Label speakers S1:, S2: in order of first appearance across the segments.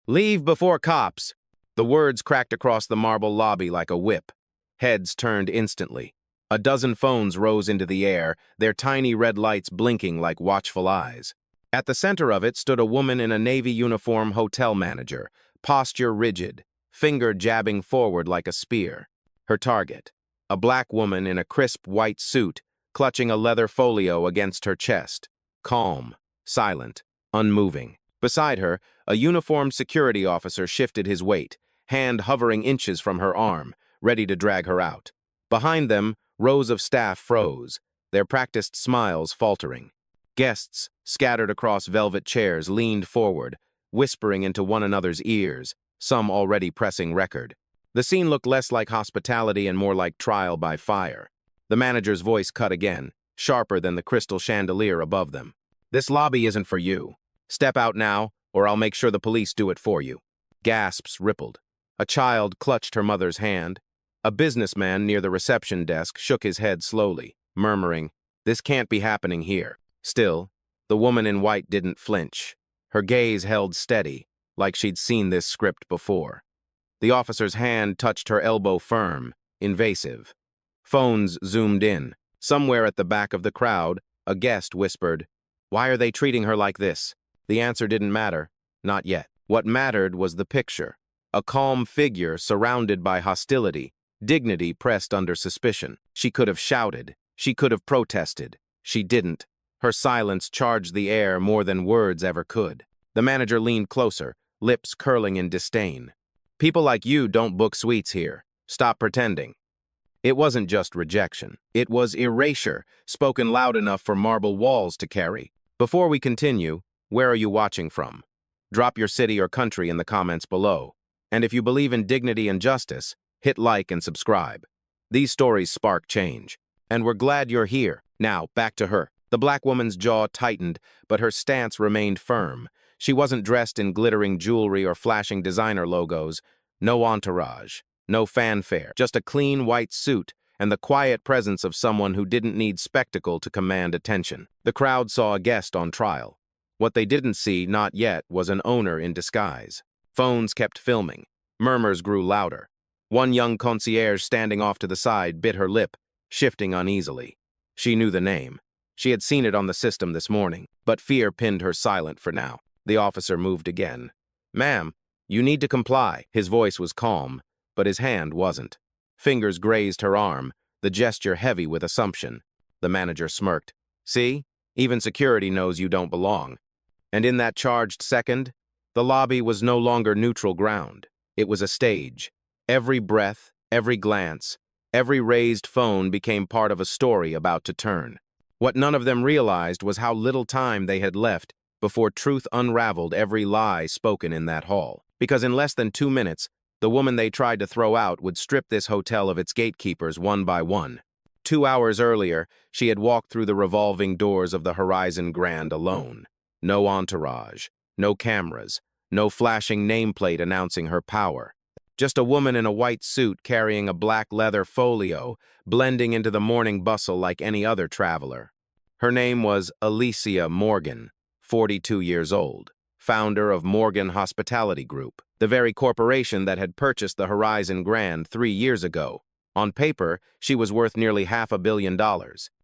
S1: "Leave before cops!" The words cracked across the marble lobby like a whip. Heads turned instantly. A dozen phones rose into the air, their tiny red lights blinking like watchful eyes. At the center of it stood a woman in a Navy uniform, hotel manager, posture rigid, finger jabbing forward like a spear. Her target, a black woman in a crisp white suit, clutching a leather folio against her chest. Calm, silent, unmoving. Beside her, a uniformed security officer shifted his weight, hand hovering inches from her arm, ready to drag her out. Behind them, rows of staff froze, their practiced smiles faltering. Guests, scattered across velvet chairs, leaned forward, whispering into one another's ears, some already pressing record. The scene looked less like hospitality and more like trial by fire. The manager's voice cut again, sharper than the crystal chandelier above them. "This lobby isn't for you. Step out now, or I'll make sure the police do it for you." Gasps rippled. A child clutched her mother's hand. A businessman near the reception desk shook his head slowly, murmuring, "This can't be happening here." Still, the woman in white didn't flinch. Her gaze held steady, like she'd seen this script before. The officer's hand touched her elbow firm, invasive. Phones zoomed in. Somewhere at the back of the crowd, a guest whispered, "Why are they treating her like this?" The answer didn't matter, not yet. What mattered was the picture. A calm figure surrounded by hostility, dignity pressed under suspicion. She could have shouted. She could have protested. She didn't. Her silence charged the air more than words ever could. The manager leaned closer, lips curling in disdain. "People like you don't book suites here. Stop pretending." It wasn't just rejection. It was erasure, spoken loud enough for marble walls to carry. Before we continue, where are you watching from? Drop your city or country in the comments below. And if you believe in dignity and justice, hit like and subscribe. These stories spark change. And we're glad you're here. Now, back to her. The black woman's jaw tightened, but her stance remained firm. She wasn't dressed in glittering jewelry or flashing designer logos. No entourage. No fanfare. Just a clean white suit and the quiet presence of someone who didn't need spectacle to command attention. The crowd saw a guest on trial. What they didn't see, not yet, was an owner in disguise. Phones kept filming. Murmurs grew louder. One young concierge standing off to the side bit her lip, shifting uneasily. She knew the name. She had seen it on the system this morning, but fear pinned her silent for now. The officer moved again. "Ma'am, you need to comply." His voice was calm, but his hand wasn't. Fingers grazed her arm, the gesture heavy with assumption. The manager smirked. "See? Even security knows you don't belong." And in that charged second, the lobby was no longer neutral ground. It was a stage. Every breath, every glance, every raised phone became part of a story about to turn. What none of them realized was how little time they had left before truth unraveled every lie spoken in that hall. Because in less than 2 minutes, the woman they tried to throw out would strip this hotel of its gatekeepers one by one. 2 hours earlier, she had walked through the revolving doors of the Horizon Grand alone. No entourage, no cameras, no flashing nameplate announcing her power. Just a woman in a white suit carrying a black leather folio, blending into the morning bustle like any other traveler. Her name was Alicia Morgan, 42 years old, founder of Morgan Hospitality Group, the very corporation that had purchased the Horizon Grand 3 years ago. On paper, she was worth nearly $500 million.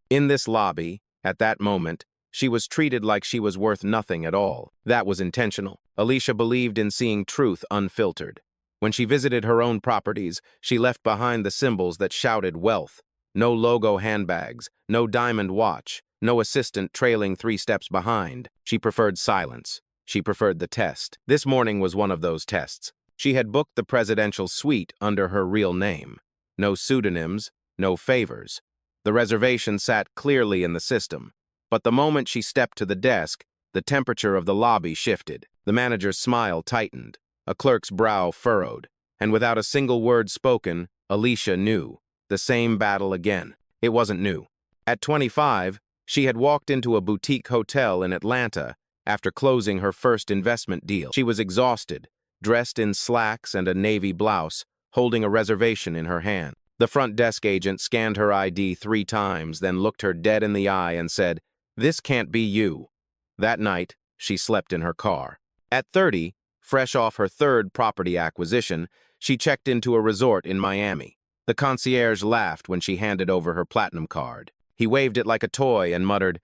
S1: In this lobby, at that moment, she was treated like she was worth nothing at all. That was intentional. Alicia believed in seeing truth unfiltered. When she visited her own properties, she left behind the symbols that shouted wealth. No logo handbags, no diamond watch, no assistant trailing 3 steps behind. She preferred silence. She preferred the test. This morning was one of those tests. She had booked the presidential suite under her real name. No pseudonyms, no favors. The reservation sat clearly in the system. But the moment she stepped to the desk, the temperature of the lobby shifted. The manager's smile tightened. A clerk's brow furrowed. And without a single word spoken, Alicia knew. The same battle again. It wasn't new. At 25, she had walked into a boutique hotel in Atlanta after closing her first investment deal. She was exhausted, dressed in slacks and a navy blouse, holding a reservation in her hand. The front desk agent scanned her ID 3 times, then looked her dead in the eye and said, "This can't be you." That night, she slept in her car. At 30, Fresh off her third property acquisition, she checked into a resort in Miami. The concierge laughed when she handed over her platinum card. He waved it like a toy and muttered,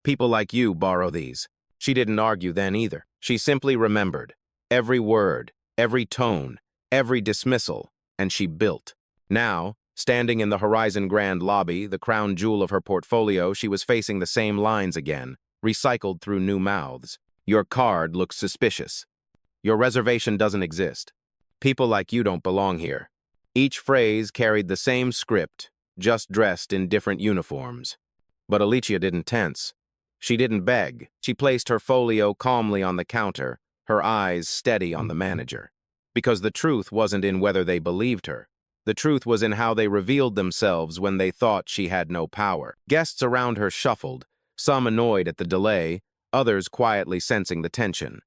S1: "People like you borrow these." She didn't argue then either. She simply remembered. Every word, every tone, every dismissal, and she built. Now, standing in the Horizon Grand lobby, the crown jewel of her portfolio, she was facing the same lines again, recycled through new mouths. Your card looks suspicious. Your reservation doesn't exist. People like you don't belong here. Each phrase carried the same script, just dressed in different uniforms. But Alicia didn't tense. She didn't beg. She placed her folio calmly on the counter, her eyes steady on the manager. Because the truth wasn't in whether they believed her. The truth was in how they revealed themselves when they thought she had no power. Guests around her shuffled, some annoyed at the delay, others quietly sensing the tension.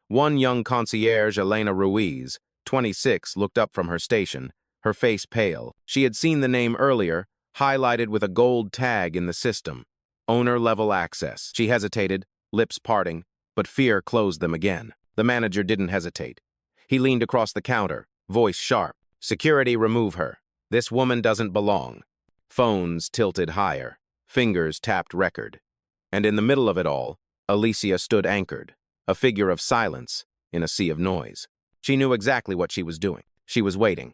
S1: One young concierge, Elena Ruiz, 26, looked up from her station, her face pale. She had seen the name earlier, highlighted with a gold tag in the system. Owner-level access. She hesitated, lips parting, but fear closed them again. The manager didn't hesitate. He leaned across the counter, voice sharp. "Security, remove her. This woman doesn't belong." Phones tilted higher. Fingers tapped record. And in the middle of it all, Alicia stood anchored, a figure of silence in a sea of noise. She knew exactly what she was doing. She was waiting.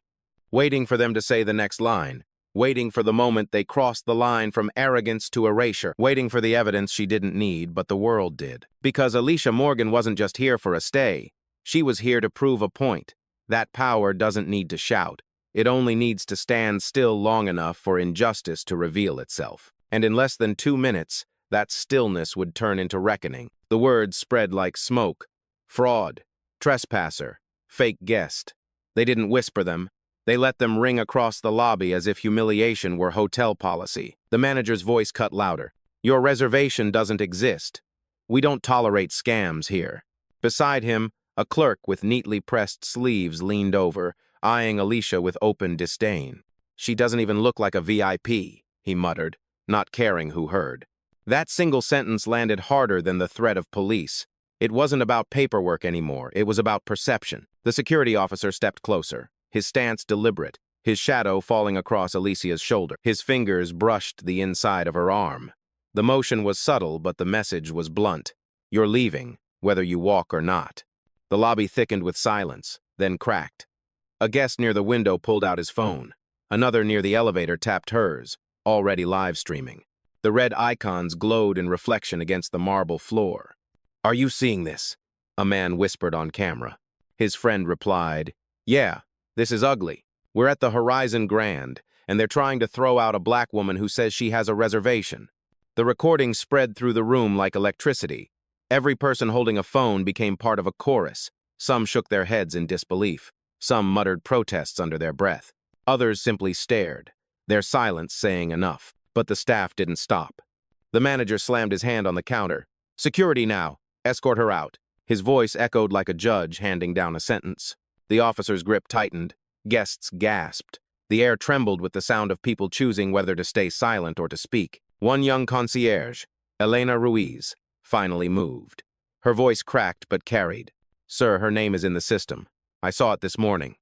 S1: Waiting for them to say the next line. Waiting for the moment they crossed the line from arrogance to erasure. Waiting for the evidence she didn't need, but the world did. Because Alicia Morgan wasn't just here for a stay. She was here to prove a point. That power doesn't need to shout. It only needs to stand still long enough for injustice to reveal itself. And in less than 2 minutes, that stillness would turn into reckoning. The words spread like smoke. Fraud, trespasser, fake guest. They didn't whisper them. They let them ring across the lobby as if humiliation were hotel policy. The manager's voice cut louder. "Your reservation doesn't exist. We don't tolerate scams here." Beside him, a clerk with neatly pressed sleeves leaned over, eyeing Alicia with open disdain. "She doesn't even look like a VIP, he muttered, not caring who heard. That single sentence landed harder than the threat of police. It wasn't about paperwork anymore, it was about perception. The security officer stepped closer, his stance deliberate, his shadow falling across Alicia's shoulder. His fingers brushed the inside of her arm. The motion was subtle, but the message was blunt. You're leaving, whether you walk or not. The lobby thickened with silence, then cracked. A guest near the window pulled out his phone. Another near the elevator tapped hers, already live streaming. The red icons glowed in reflection against the marble floor. "Are you seeing this?" a man whispered on camera. His friend replied, "Yeah, this is ugly. We're at the Horizon Grand, and they're trying to throw out a black woman who says she has a reservation." The recording spread through the room like electricity. Every person holding a phone became part of a chorus. Some shook their heads in disbelief. Some muttered protests under their breath. Others simply stared, their silence saying enough. But the staff didn't stop. The manager slammed his hand on the counter. "Security now. Escort her out." His voice echoed like a judge handing down a sentence. The officer's grip tightened. Guests gasped. The air trembled with the sound of people choosing whether to stay silent or to speak. One young concierge, Elena Ruiz, finally moved. Her voice cracked but carried. "Sir, her name is in the system. I saw it this morning."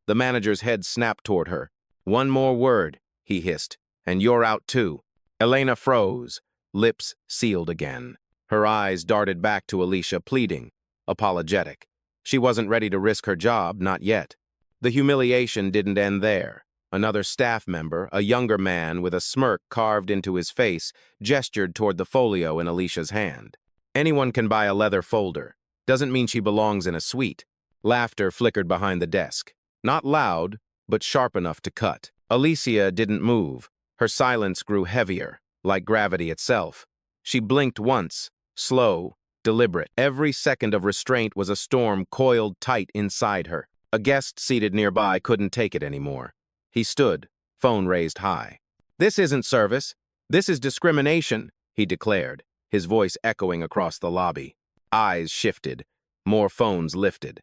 S1: The manager's head snapped toward her. "One more word," he hissed, "and you're out too." Elena froze, lips sealed again. Her eyes darted back to Alicia, pleading, apologetic. She wasn't ready to risk her job, not yet. The humiliation didn't end there. Another staff member, a younger man with a smirk carved into his face, gestured toward the folio in Alicia's hand. "Anyone can buy a leather folder. Doesn't mean she belongs in a suite." Laughter flickered behind the desk. Not loud, but sharp enough to cut. Alicia didn't move. Her silence grew heavier, like gravity itself. She blinked once, slow, deliberate. Every second of restraint was a storm coiled tight inside her. A guest seated nearby couldn't take it anymore. He stood, phone raised high. "This isn't service. This is discrimination," he declared, his voice echoing across the lobby. Eyes shifted. More phones lifted.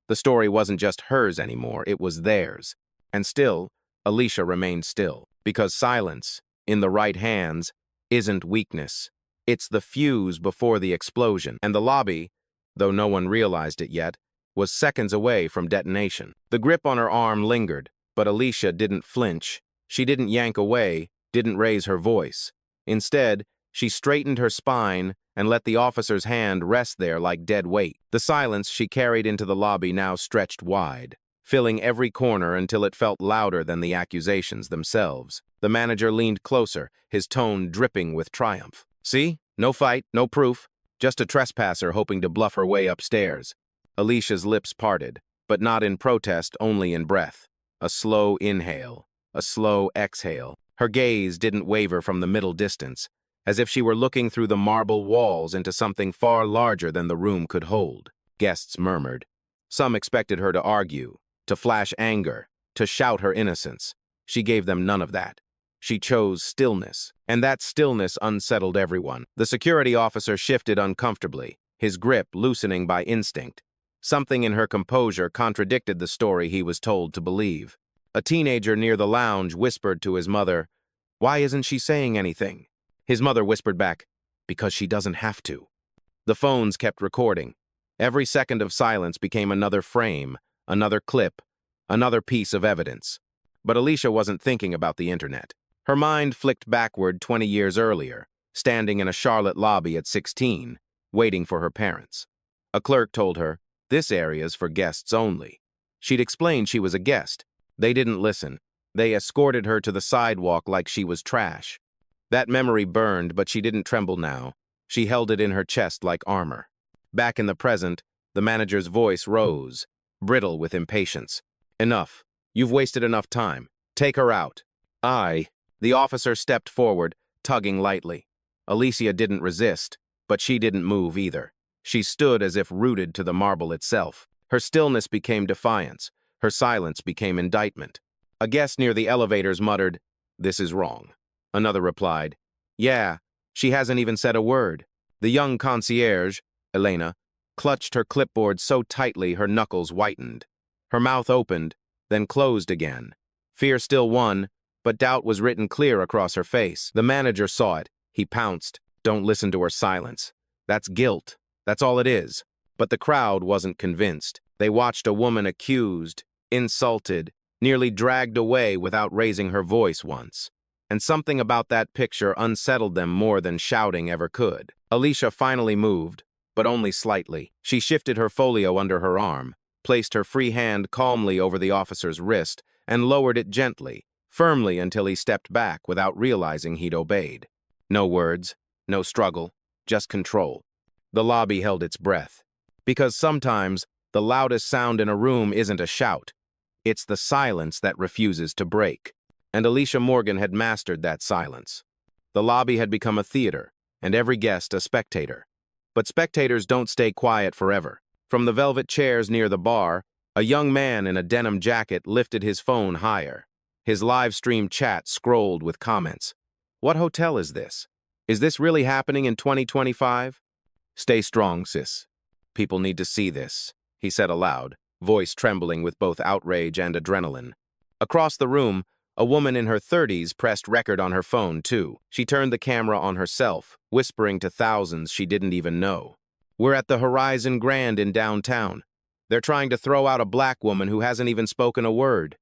S1: The story wasn't just hers anymore, it was theirs. And still, Alicia remained still. Because silence, in the right hands, isn't weakness. It's the fuse before the explosion. And the lobby, though no one realized it yet, was seconds away from detonation. The grip on her arm lingered, but Alicia didn't flinch. She didn't yank away, didn't raise her voice. Instead, she straightened her spine and let the officer's hand rest there like dead weight. The silence she carried into the lobby now stretched wide, filling every corner until it felt louder than the accusations themselves. The manager leaned closer, his tone dripping with triumph. "See? No fight, no proof. Just a trespasser hoping to bluff her way upstairs." Alicia's lips parted, but not in protest, only in breath. A slow inhale, a slow exhale. Her gaze didn't waver from the middle distance, as if she were looking through the marble walls into something far larger than the room could hold. Guests murmured. Some expected her to argue, to flash anger, to shout her innocence. She gave them none of that. She chose stillness, and that stillness unsettled everyone. The security officer shifted uncomfortably, his grip loosening by instinct. Something in her composure contradicted the story he was told to believe. A teenager near the lounge whispered to his mother, "Why isn't she saying anything?" His mother whispered back, "Because she doesn't have to." The phones kept recording. Every second of silence became another frame, another clip, another piece of evidence. But Alicia wasn't thinking about the internet. Her mind flicked backward 20 years earlier, standing in a Charlotte lobby at 16, waiting for her parents. A clerk told her, "This area's for guests only." She'd explained she was a guest. They didn't listen. They escorted her to the sidewalk like she was trash. That memory burned, but she didn't tremble now. She held it in her chest like armor. Back in the present, the manager's voice rose, brittle with impatience. "Enough. You've wasted enough time. Take her out." The officer stepped forward, tugging lightly. Alicia didn't resist, but she didn't move either. She stood as if rooted to the marble itself. Her stillness became defiance. Her silence became indictment. A guest near the elevators muttered, "This is wrong." Another replied, "Yeah, she hasn't even said a word." The young concierge, Elena, clutched her clipboard so tightly her knuckles whitened. Her mouth opened, then closed again. Fear still won, but doubt was written clear across her face. The manager saw it. He pounced. "Don't listen to her silence. That's guilt. That's all it is." But the crowd wasn't convinced. They watched a woman accused, insulted, nearly dragged away without raising her voice once. And something about that picture unsettled them more than shouting ever could. Alicia finally moved, but only slightly. She shifted her folio under her arm, placed her free hand calmly over the officer's wrist, and lowered it gently, firmly until he stepped back without realizing he'd obeyed. No words, no struggle, just control. The lobby held its breath. Because sometimes, the loudest sound in a room isn't a shout. It's the silence that refuses to break. And Alicia Morgan had mastered that silence. The lobby had become a theater, and every guest a spectator. But spectators don't stay quiet forever. From the velvet chairs near the bar, a young man in a denim jacket lifted his phone higher. His live-stream chat scrolled with comments. "What hotel is this? Is this really happening in 2025? Stay strong, sis. People need to see this," he said aloud, voice trembling with both outrage and adrenaline. Across the room, a woman in her 30s pressed record on her phone, too. She turned the camera on herself, whispering to thousands she didn't even know. "We're at the Horizon Grand in downtown. They're trying to throw out a black woman who hasn't even spoken a word."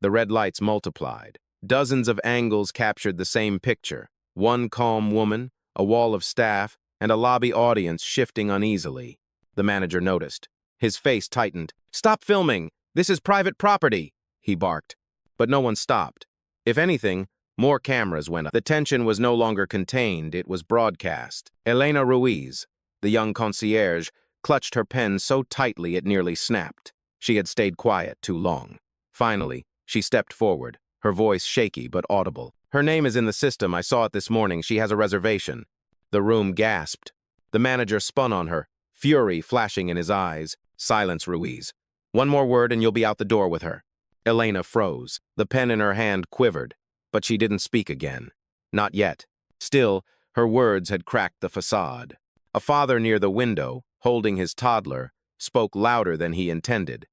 S1: The red lights multiplied. Dozens of angles captured the same picture. One calm woman, a wall of staff, and a lobby audience shifting uneasily. The manager noticed. His face tightened. "Stop filming! This is private property!" he barked. But no one stopped. If anything, more cameras went up. The tension was no longer contained, it was broadcast. Elena Ruiz, the young concierge, clutched her pen so tightly it nearly snapped. She had stayed quiet too long. Finally, she stepped forward, her voice shaky but audible. "Her name is in the system. I saw it this morning. She has a reservation." The room gasped. The manager spun on her, fury flashing in his eyes. "Silence, Ruiz. One more word and you'll be out the door with her." Elena froze. The pen in her hand quivered, but she didn't speak again. Not yet. Still, her words had cracked the facade. A father near the window, holding his toddler, spoke louder than he intended.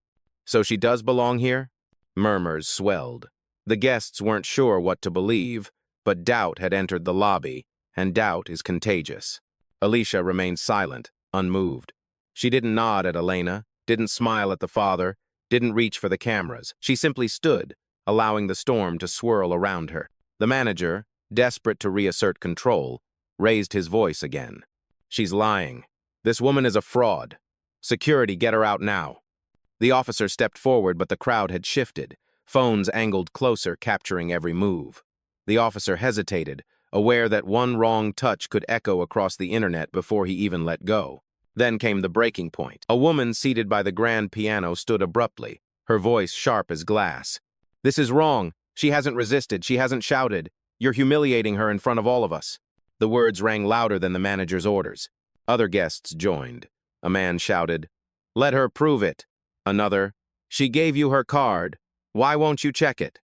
S1: "So she does belong here?" Murmurs swelled. The guests weren't sure what to believe, but doubt had entered the lobby, and doubt is contagious. Alicia remained silent, unmoved. She didn't nod at Elena, didn't smile at the father, didn't reach for the cameras. She simply stood, allowing the storm to swirl around her. The manager, desperate to reassert control, raised his voice again. "She's lying. This woman is a fraud. Security, get her out now." The officer stepped forward, but the crowd had shifted. Phones angled closer, capturing every move. The officer hesitated, aware that one wrong touch could echo across the internet before he even let go. Then came the breaking point. A woman seated by the grand piano stood abruptly, her voice sharp as glass. "This is wrong. She hasn't resisted. She hasn't shouted. You're humiliating her in front of all of us." The words rang louder than the manager's orders. Other guests joined. A man shouted, "Let her prove it." Another, "She gave you her card. Why won't you check it?"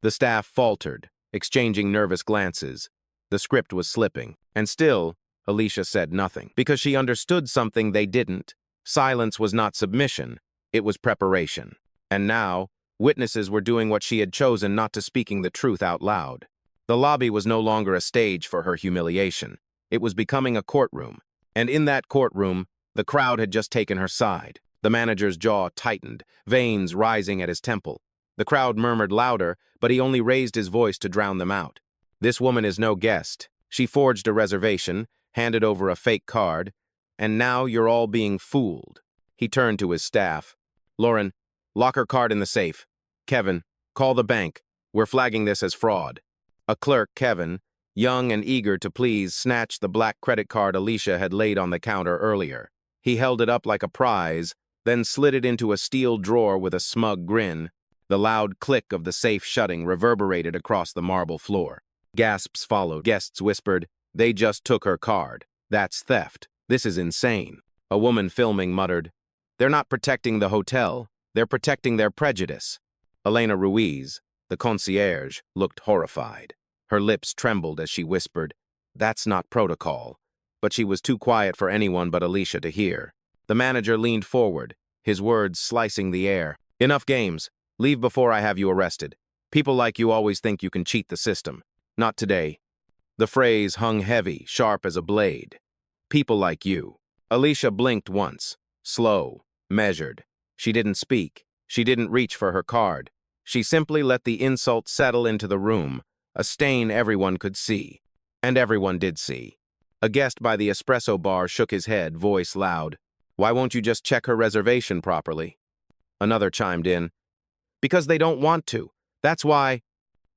S1: The staff faltered, exchanging nervous glances. The script was slipping, and still, Alicia said nothing, because she understood something they didn't. Silence was not submission, it was preparation. And now, witnesses were doing what she had chosen, not to speaking the truth out loud. The lobby was no longer a stage for her humiliation. It was becoming a courtroom, and in that courtroom, the crowd had just taken her side. The manager's jaw tightened, veins rising at his temple. The crowd murmured louder, but he only raised his voice to drown them out. "This woman is no guest. She forged a reservation, handed over a fake card, and now you're all being fooled." He turned to his staff. "Lauren, lock her card in the safe. Kevin, call the bank. We're flagging this as fraud." A clerk, Kevin, young and eager to please, snatched the black credit card Alicia had laid on the counter earlier. He held it up like a prize, then slid it into a steel drawer with a smug grin. The loud click of the safe shutting reverberated across the marble floor. Gasps followed. Guests whispered, "They just took her card. That's theft. This is insane." A woman filming muttered, "They're not protecting the hotel. They're protecting their prejudice." Elena Ruiz, the concierge, looked horrified. Her lips trembled as she whispered, "That's not protocol." But she was too quiet for anyone but Alicia to hear. The manager leaned forward, his words slicing the air. "Enough games. Leave before I have you arrested. People like you always think you can cheat the system. Not today." The phrase hung heavy, sharp as a blade. "People like you." Alicia blinked once, slow, measured. She didn't speak. She didn't reach for her card. She simply let the insult settle into the room, a stain everyone could see. And everyone did see. A guest by the espresso bar shook his head, voice loud. "Why won't you just check her reservation properly?" Another chimed in, "Because they don't want to. That's why."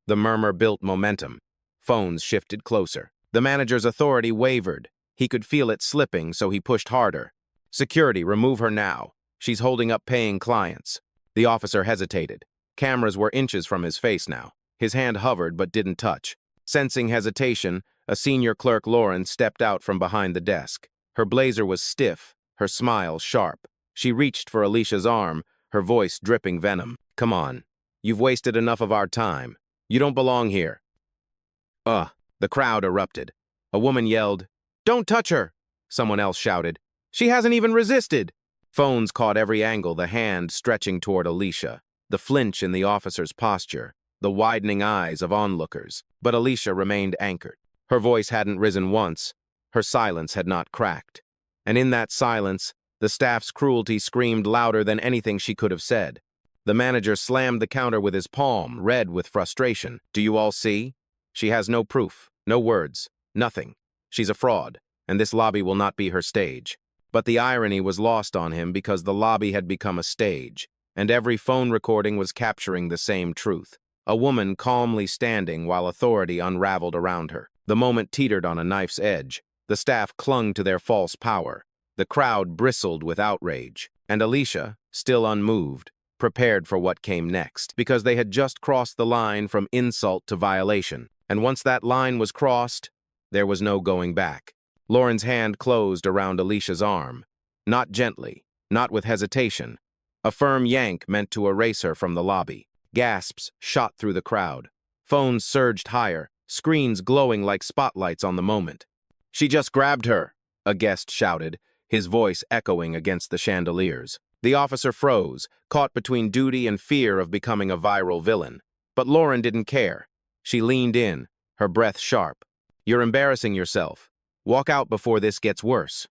S1: The murmur built momentum. Phones shifted closer. The manager's authority wavered. He could feel it slipping, so he pushed harder. "Security, remove her now. She's holding up paying clients." The officer hesitated. Cameras were inches from his face now. His hand hovered but didn't touch. Sensing hesitation, a senior clerk, Lauren, stepped out from behind the desk. Her blazer was stiff, her smile sharp. She reached for Alicia's arm, her voice dripping venom. "Come on. You've wasted enough of our time. You don't belong here." The crowd erupted. A woman yelled, "Don't touch her!" Someone else shouted, "She hasn't even resisted!" Phones caught every angle, the hand stretching toward Alicia, the flinch in the officer's posture, the widening eyes of onlookers. But Alicia remained anchored. Her voice hadn't risen once. Her silence had not cracked. And in that silence, the staff's cruelty screamed louder than anything she could have said. The manager slammed the counter with his palm, red with frustration. "Do you all see? She has no proof, no words, nothing. She's a fraud, and this lobby will not be her stage." But the irony was lost on him because the lobby had become a stage, and every phone recording was capturing the same truth. A woman calmly standing while authority unraveled around her. The moment teetered on a knife's edge. The staff clung to their false power. The crowd bristled with outrage. And Alicia, still unmoved, prepared for what came next, because they had just crossed the line from insult to violation. And once that line was crossed, there was no going back. Lauren's hand closed around Alicia's arm. Not gently, not with hesitation. A firm yank meant to erase her from the lobby. Gasps shot through the crowd. Phones surged higher, screens glowing like spotlights on the moment. "She just grabbed her," a guest shouted, his voice echoing against the chandeliers. The officer froze, caught between duty and fear of becoming a viral villain. But Lauren didn't care. She leaned in, her breath sharp. "You're embarrassing yourself. Walk out before this gets worse."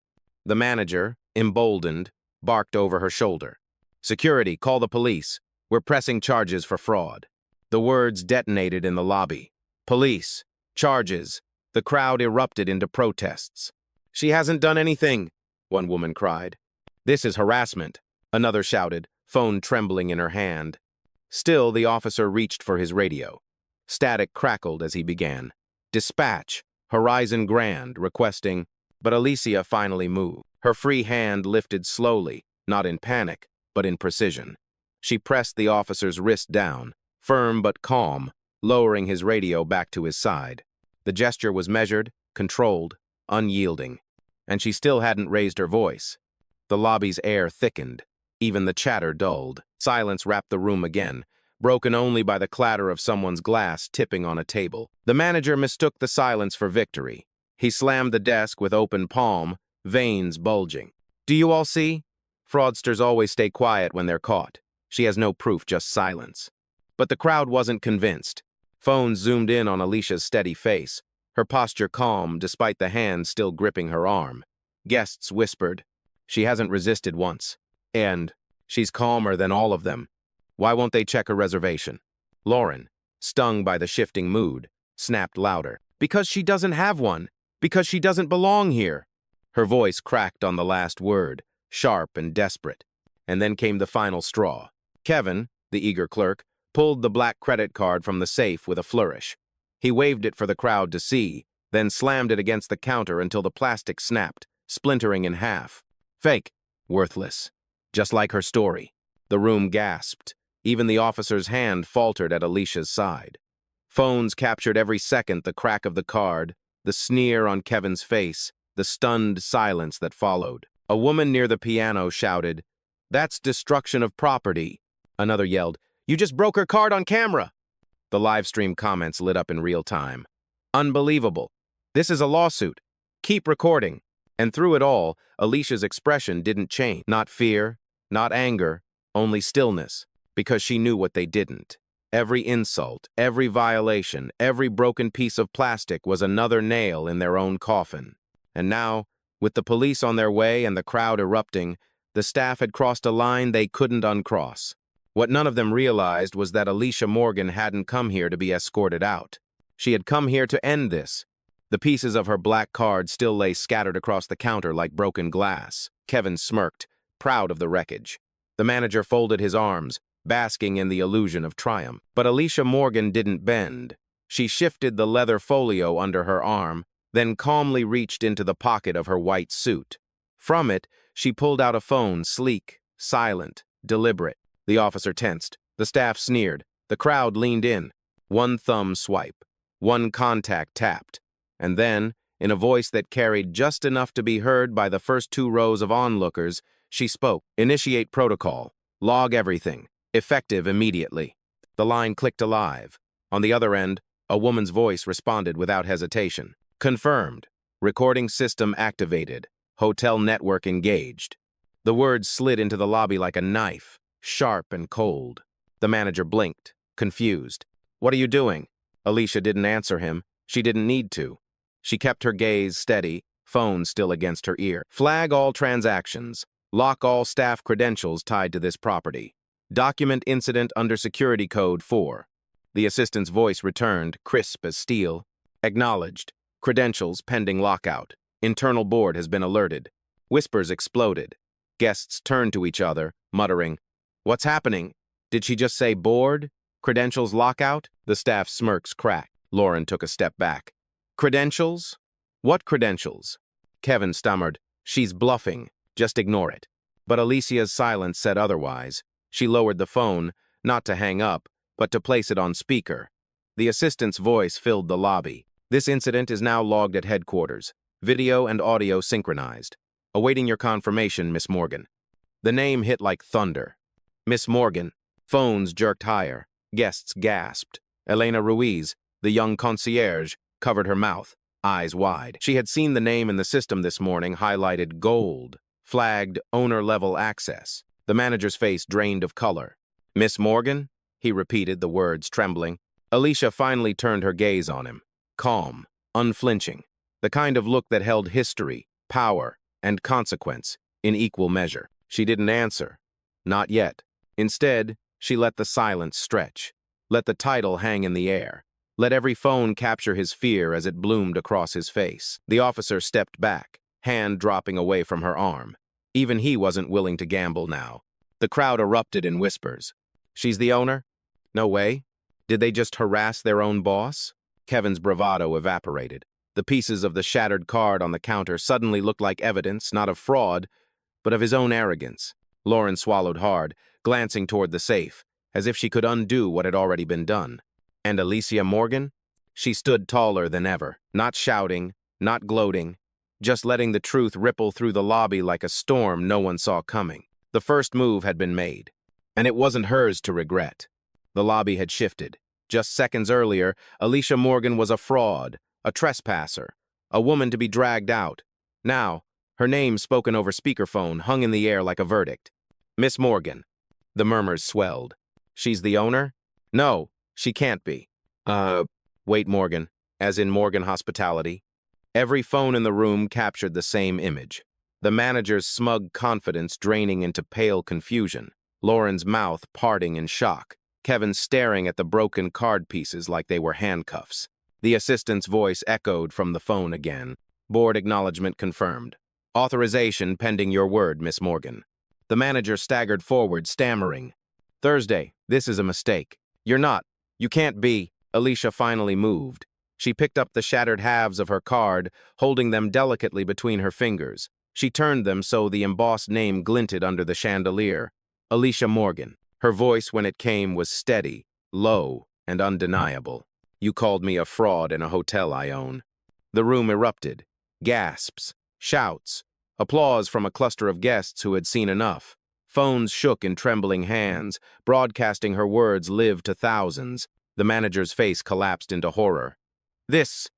S1: The manager, emboldened, barked over her shoulder. "Security, call the police. We're pressing charges for fraud." The words detonated in the lobby. "Police! Charges!" The crowd erupted into protests. "She hasn't done anything," one woman cried. "This is harassment," another shouted, phone trembling in her hand. Still, the officer reached for his radio. Static crackled as he began. "Dispatch, Horizon Grand, requesting..." But Alicia finally moved. Her free hand lifted slowly, not in panic, but in precision. She pressed the officer's wrist down, firm but calm, lowering his radio back to his side. The gesture was measured, controlled, unyielding. And she still hadn't raised her voice. The lobby's air thickened. Even the chatter dulled. Silence wrapped the room again, broken only by the clatter of someone's glass tipping on a table. The manager mistook the silence for victory. He slammed the desk with open palm, veins bulging. "Do you all see? Fraudsters always stay quiet when they're caught. She has no proof, just silence." But the crowd wasn't convinced. Phones zoomed in on Alicia's steady face, her posture calm despite the hand still gripping her arm. Guests whispered, "She hasn't resisted once. And she's calmer than all of them. Why won't they check her reservation?" Lauren, stung by the shifting mood, snapped louder, "Because she doesn't have one. Because she doesn't belong here." Her voice cracked on the last word, sharp and desperate. And then came the final straw. Kevin, the eager clerk, pulled the black credit card from the safe with a flourish. He waved it for the crowd to see, then slammed it against the counter until the plastic snapped, splintering in half. "Fake. Worthless. Just like her story." The room gasped. Even the officer's hand faltered at Alicia's side. Phones captured every second the crack of the card, the sneer on Kevin's face, the stunned silence that followed. A woman near the piano shouted, "That's destruction of property." Another yelled, "You just broke her card on camera." The live stream comments lit up in real time. "Unbelievable. This is a lawsuit. Keep recording." And through it all, Alicia's expression didn't change. Not fear, not anger, only stillness, because she knew what they didn't. Every insult, every violation, every broken piece of plastic was another nail in their own coffin. And now, with the police on their way and the crowd erupting, the staff had crossed a line they couldn't uncross. What none of them realized was that Alicia Morgan hadn't come here to be escorted out. She had come here to end this. The pieces of her black card still lay scattered across the counter like broken glass. Kevin smirked, proud of the wreckage. The manager folded his arms, basking in the illusion of triumph. But Alicia Morgan didn't bend. She shifted the leather folio under her arm, then calmly reached into the pocket of her white suit. From it, she pulled out a phone, sleek, silent, deliberate. The officer tensed. The staff sneered. The crowd leaned in. One thumb swipe. One contact tapped. And then, in a voice that carried just enough to be heard by the first two rows of onlookers, she spoke. "Initiate protocol. Log everything. Effective immediately." The line clicked alive. On the other end, a woman's voice responded without hesitation. "Confirmed. Recording system activated. Hotel network engaged." The words slid into the lobby like a knife, sharp and cold. The manager blinked, confused. "What are you doing?" Alicia didn't answer him. She didn't need to. She kept her gaze steady, phone still against her ear. "Flag all transactions. Lock all staff credentials tied to this property. Document incident under Security Code 4. The assistant's voice returned, crisp as steel. "Acknowledged. Credentials pending lockout. Internal board has been alerted." Whispers exploded. Guests turned to each other, muttering, "What's happening? Did she just say board? Credentials lockout?" The staff's smirks cracked. Lauren took a step back. "Credentials? What credentials?" Kevin stammered, "She's bluffing. Just ignore it." But Alicia's silence said otherwise. She lowered the phone, not to hang up, but to place it on speaker. The assistant's voice filled the lobby. "This incident is now logged at headquarters. Video and audio synchronized. Awaiting your confirmation, Miss Morgan." The name hit like thunder. Miss Morgan. Phones jerked higher. Guests gasped. Elena Ruiz, the young concierge, covered her mouth, eyes wide. She had seen the name in the system this morning highlighted gold, flagged owner-level access. The manager's face drained of color. "Miss Morgan?" He repeated, the words trembling. Alicia finally turned her gaze on him. Calm, unflinching. The kind of look that held history, power, and consequence in equal measure. She didn't answer. Not yet. Instead, she let the silence stretch. Let the title hang in the air. Let every phone capture his fear as it bloomed across his face. The officer stepped back, hand dropping away from her arm. Even he wasn't willing to gamble now. The crowd erupted in whispers. She's the owner? No way. Did they just harass their own boss? Kevin's bravado evaporated. The pieces of the shattered card on the counter suddenly looked like evidence, not of fraud, but of his own arrogance. Lauren swallowed hard, glancing toward the safe, as if she could undo what had already been done. And Alicia Morgan? She stood taller than ever, not shouting, not gloating, just letting the truth ripple through the lobby like a storm no one saw coming. The first move had been made, and it wasn't hers to regret. The lobby had shifted. Just seconds earlier, Alicia Morgan was a fraud, a trespasser, a woman to be dragged out. Now, her name spoken over speakerphone hung in the air like a verdict. Miss Morgan. The murmurs swelled. She's the owner? No, she can't be. Wait, Morgan, as in Morgan Hospitality. Every phone in the room captured the same image. The manager's smug confidence draining into pale confusion. Lauren's mouth parting in shock. Kevin staring at the broken card pieces like they were handcuffs. The assistant's voice echoed from the phone again. Board acknowledgement confirmed. Authorization pending your word, Miss Morgan. The manager staggered forward, stammering. Thursday, this is a mistake. You're not. You can't be. Alicia finally moved. She picked up the shattered halves of her card, holding them delicately between her fingers. She turned them so the embossed name glinted under the chandelier. Alicia Morgan. Her voice, when it came, was steady, low, and undeniable. You called me a fraud in a hotel I own. The room erupted. Gasps, shouts, applause from a cluster of guests who had seen enough. Phones shook in trembling hands, broadcasting her words live to thousands. The manager's face collapsed into horror. This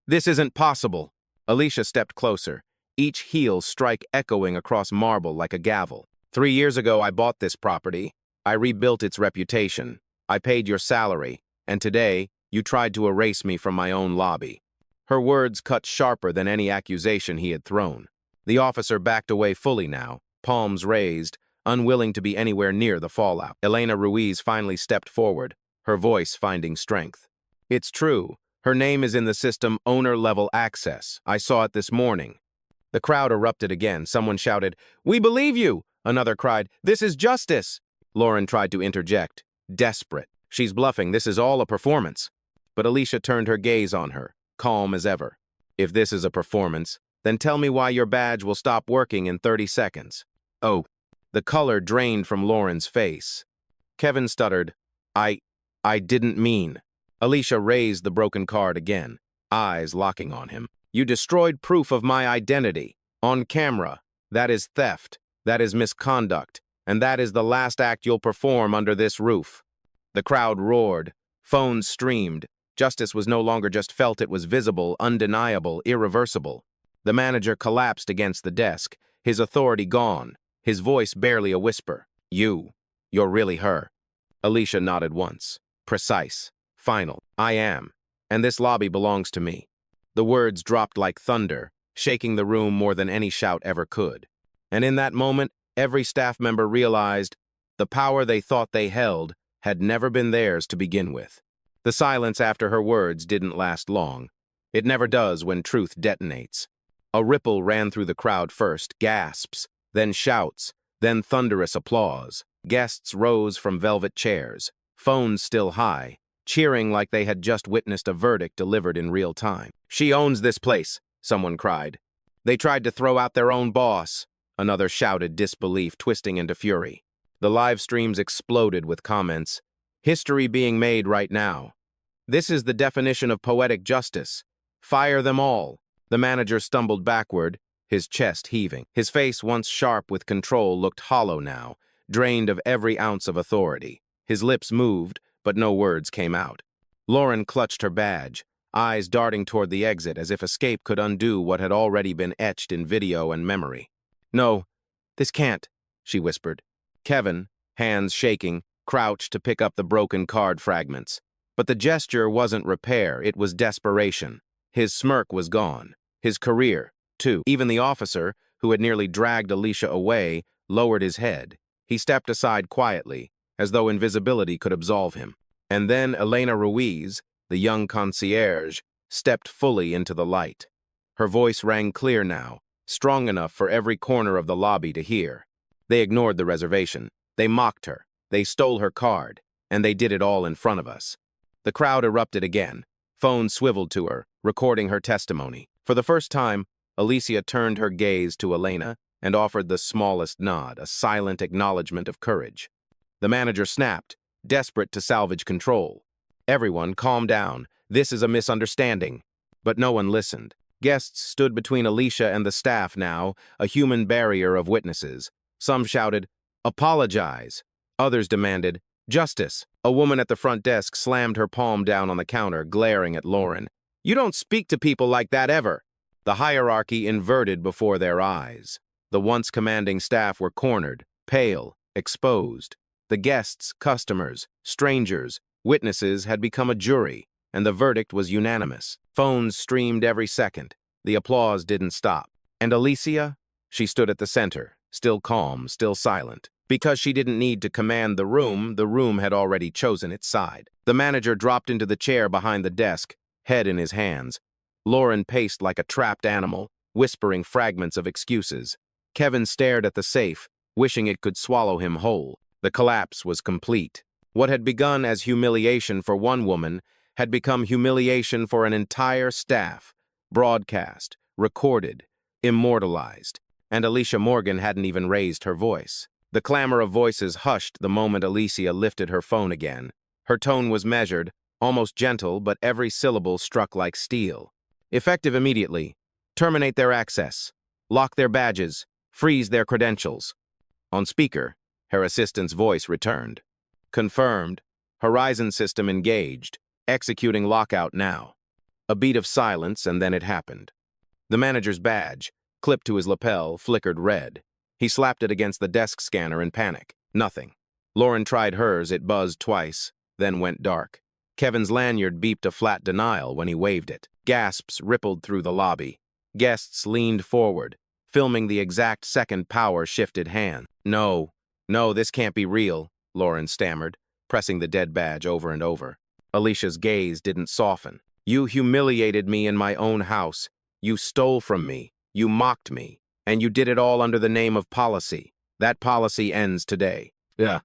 S1: isn't possible. Alicia stepped closer, each heel strike echoing across marble like a gavel. 3 years ago, I bought this property. I rebuilt its reputation. I paid your salary, and today, you tried to erase me from my own lobby. Her words cut sharper than any accusation he had thrown. The officer backed away fully now, palms raised, unwilling to be anywhere near the fallout. Elena Ruiz finally stepped forward, her voice finding strength. It's true. Her name is in the system owner-level access. I saw it this morning. The crowd erupted again. Someone shouted, "We believe you!" Another cried, "This is justice!" Lauren tried to interject, desperate. She's bluffing. This is all a performance. But Alicia turned her gaze on her, calm as ever. If this is a performance, then tell me why your badge will stop working in 30 seconds. Oh. The color drained from Lauren's face. Kevin stuttered, I didn't mean. Alicia raised the broken card again, eyes locking on him. You destroyed proof of my identity. On camera. That is theft. That is misconduct. And that is the last act you'll perform under this roof. The crowd roared. Phones streamed. Justice was no longer just felt, it was visible, undeniable, irreversible. The manager collapsed against the desk, his authority gone, his voice barely a whisper. You're really her. Alicia nodded once. Precise. Final. I am. And this lobby belongs to me. The words dropped like thunder, shaking the room more than any shout ever could. And in that moment, every staff member realized the power they thought they held had never been theirs to begin with. The silence after her words didn't last long. It never does when truth detonates. A ripple ran through the crowd first, gasps, then shouts, then thunderous applause. Guests rose from velvet chairs, phones still high, cheering like they had just witnessed a verdict delivered in real time. She owns this place, someone cried. They tried to throw out their own boss. Another shouted, disbelief twisting into fury. The live streams exploded with comments. History being made right now. This is the definition of poetic justice. Fire them all. The manager stumbled backward, his chest heaving. His face, once sharp with control, looked hollow now, drained of every ounce of authority. His lips moved, but no words came out. Lauren clutched her badge, eyes darting toward the exit as if escape could undo what had already been etched in video and memory. No, this can't, she whispered. Kevin, hands shaking, crouched to pick up the broken card fragments. But the gesture wasn't repair, it was desperation. His smirk was gone. His career, too. Even the officer, who had nearly dragged Alicia away, lowered his head. He stepped aside quietly, as though invisibility could absolve him. And then Elena Ruiz, the young concierge, stepped fully into the light. Her voice rang clear now, strong enough for every corner of the lobby to hear. They ignored the reservation. They mocked her. They stole her card. And they did it all in front of us. The crowd erupted again. Phones swiveled to her, recording her testimony. For the first time, Alicia turned her gaze to Elena and offered the smallest nod, a silent acknowledgement of courage. The manager snapped, desperate to salvage control. Everyone, calm down. This is a misunderstanding. But no one listened. Guests stood between Alicia and the staff now, a human barrier of witnesses. Some shouted, "Apologize." Others demanded, "Justice." A woman at the front desk slammed her palm down on the counter, glaring at Lauren. "You don't speak to people like that ever." The hierarchy inverted before their eyes. The once commanding staff were cornered, pale, exposed. The guests, customers, strangers, witnesses had become a jury, and the verdict was unanimous. Phones streamed every second. The applause didn't stop. And Alicia? She stood at the center, still calm, still silent. Because she didn't need to command the room had already chosen its side. The manager dropped into the chair behind the desk, head in his hands. Lauren paced like a trapped animal, whispering fragments of excuses. Kevin stared at the safe, wishing it could swallow him whole. The collapse was complete. What had begun as humiliation for one woman had become humiliation for an entire staff, broadcast, recorded, immortalized. And Alicia Morgan hadn't even raised her voice. The clamor of voices hushed the moment Alicia lifted her phone again. Her tone was measured, almost gentle, but every syllable struck like steel. Effective immediately. Terminate their access. Lock their badges. Freeze their credentials. On speaker, her assistant's voice returned. Confirmed. Horizon system engaged. Executing lockout now. A beat of silence, and then it happened. The manager's badge, clipped to his lapel, flickered red. He slapped it against the desk scanner in panic. Nothing. Lauren tried hers, it buzzed twice, then went dark. Kevin's lanyard beeped a flat denial when he waved it. Gasps rippled through the lobby. Guests leaned forward, filming the exact second power shifted hand. No, this can't be real, Lauren stammered, pressing the dead badge over and over. Alicia's gaze didn't soften. You humiliated me in my own house. You stole from me. You mocked me. And you did it all under the name of policy. That policy ends today. Yeah.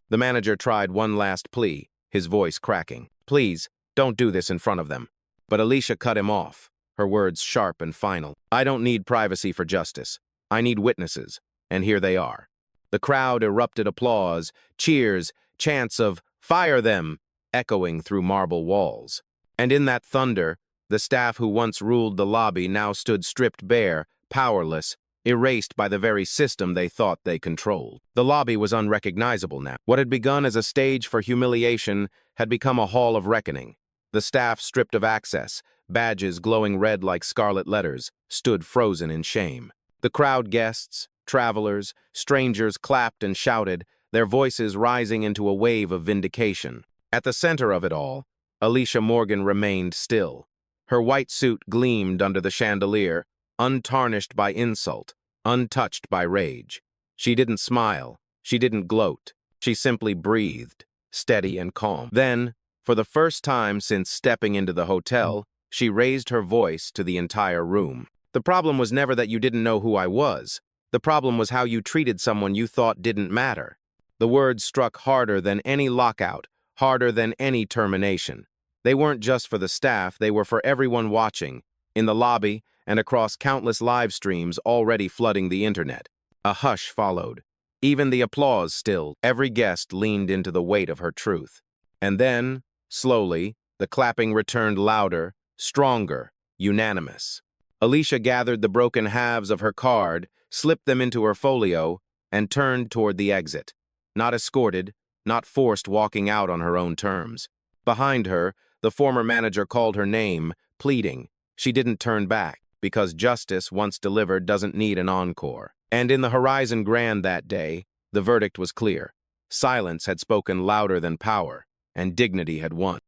S1: The manager tried one last plea, his voice cracking. Please, don't do this in front of them. But Alicia cut him off, her words sharp and final. I don't need privacy for justice. I need witnesses. And here they are. The crowd erupted applause, cheers, chants of, "Fire them!" echoing through marble walls. And in that thunder, the staff who once ruled the lobby now stood stripped bare, powerless, erased by the very system they thought they controlled. The lobby was unrecognizable now. What had begun as a stage for humiliation had become a hall of reckoning. The staff, stripped of access, badges glowing red like scarlet letters, stood frozen in shame. The crowd, guests, travelers, strangers clapped and shouted, their voices rising into a wave of vindication. At the center of it all, Alicia Morgan remained still. Her white suit gleamed under the chandelier, untarnished by insult, untouched by rage. She didn't smile. She didn't gloat. She simply breathed, steady and calm. Then, for the first time since stepping into the hotel, she raised her voice to the entire room. The problem was never that you didn't know who I was. The problem was how you treated someone you thought didn't matter. The words struck harder than any lockout, harder than any termination. They weren't just for the staff, they were for everyone watching, in the lobby and across countless live streams already flooding the internet. A hush followed. Even the applause stilled. Every guest leaned into the weight of her truth. And then, slowly, the clapping returned louder, stronger, unanimous. Alicia gathered the broken halves of her card, slipped them into her folio, and turned toward the exit. Not escorted, not forced walking out on her own terms. Behind her, the former manager called her name, pleading. She didn't turn back, because justice, once delivered, doesn't need an encore. And in the Horizon Grand that day, the verdict was clear. Silence had spoken louder than power, and dignity had won.